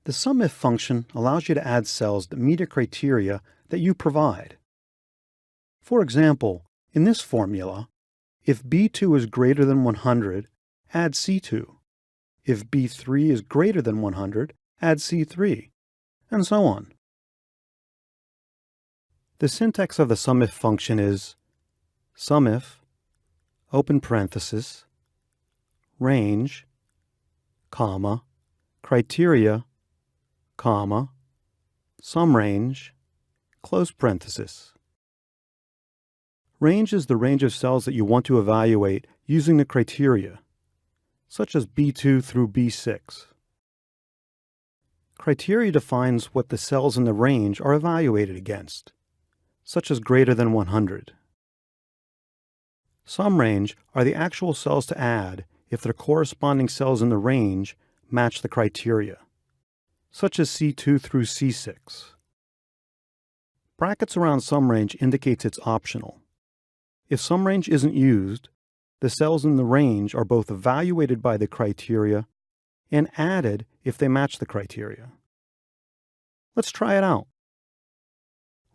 The SUMIF function allows you to add cells that meet a criteria that you provide. For example, in this formula, if B2 is greater than 100, add C2. If B3 is greater than 100, add C3, and so on. The syntax of the SUMIF function is SUMIF, open parenthesis, range, comma, criteria, comma, SUMRange, close parenthesis. Range is the range of cells that you want to evaluate using the criteria, such as B2 through B6. Criteria defines what the cells in the range are evaluated against, such as greater than 100. SUMRange are the actual cells to add if their corresponding cells in the range match the criteria, such as C2 through C6. Brackets around SUMRange indicates it's optional. If SUMRange isn't used, the cells in the range are both evaluated by the criteria and added if they match the criteria. Let's try it out.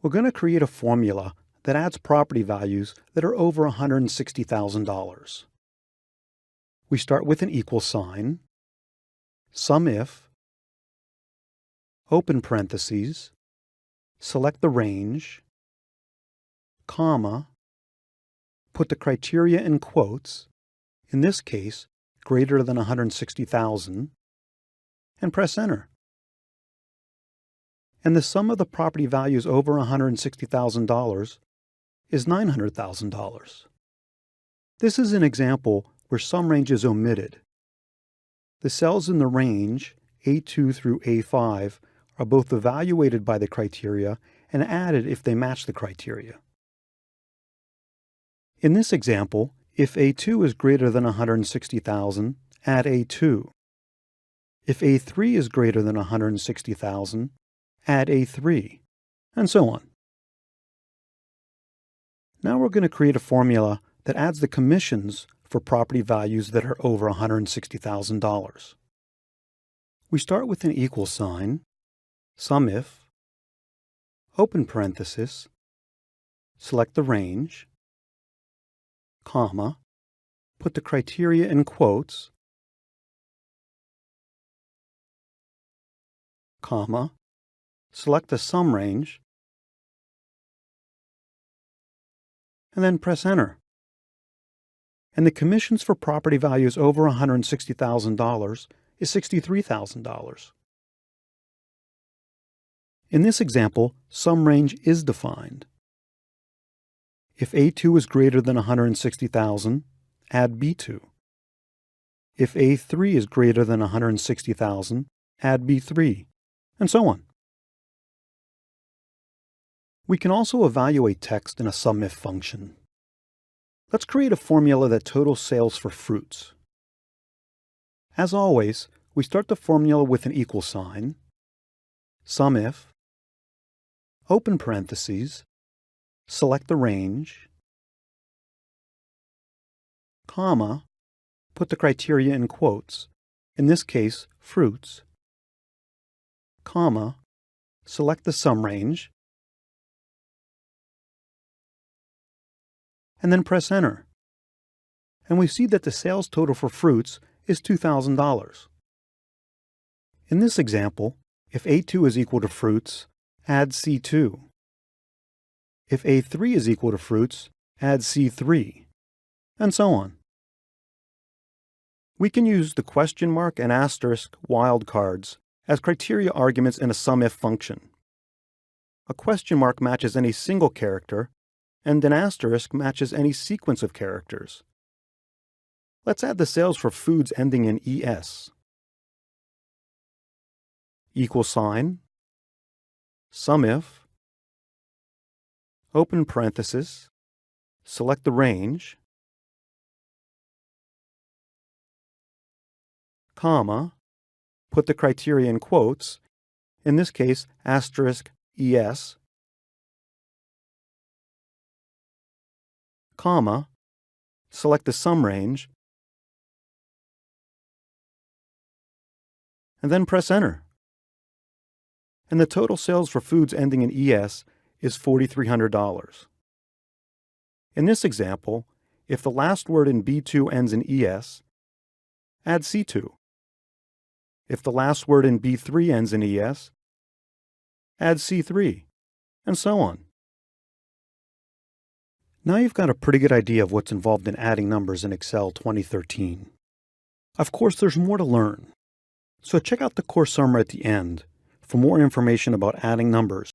We're going to create a formula that adds property values that are over $160,000. We start with an equal sign, SUMIF, open parentheses, select the range, comma, put the criteria in quotes, in this case, greater than 160,000, and press enter. And the sum of the property values over $160,000 is $900,000. This is an example where SUMRange is omitted. The cells in the range, A2 through A5, are both evaluated by the criteria and added if they match the criteria. In this example, if A2 is greater than 160,000, add A2. If A3 is greater than 160,000, add A3, and so on. Now we're going to create a formula that adds the commissions for property values that are over $160,000. We start with an equal sign, SUMIF, open parenthesis, select the range, comma, put the criteria in quotes, comma, select the SUMRange, and then press enter. And the commissions for property values over $160,000 is $63,000. In this example, SUMRange is defined. If A2 is greater than 160,000, add B2. If A3 is greater than 160,000, add B3, and so on. We can also evaluate text in a SUMIF function. Let's create a formula that totals sales for fruits. As always, we start the formula with an equal sign, SUMIF, open parentheses, select the range, comma, put the criteria in quotes, in this case, fruits, comma, select the SUMRange, and then press enter. And we see that the sales total for fruits is $2,000. In this example, if A2 is equal to fruits, add C2. If A3 is equal to fruits, add C3, and so on. We can use the question mark and asterisk wildcards as criteria arguments in a SUMIF function. A question mark matches any single character, and an asterisk matches any sequence of characters. Let's add the sales for foods ending in ES. Equal sign, SUMIF, open parenthesis, select the range, comma, put the criteria in quotes, in this case, asterisk ES, comma, select the SUMRange, and then press enter. and the total sales for foods ending in ES is $4,300. In this example, if the last word in B2 ends in ES, add C2. If the last word in B3 ends in ES, add C3, and so on. Now you've got a pretty good idea of what's involved in adding numbers in Excel 2013. Of course, there's more to learn. So check out the course summary at the end for more information about adding numbers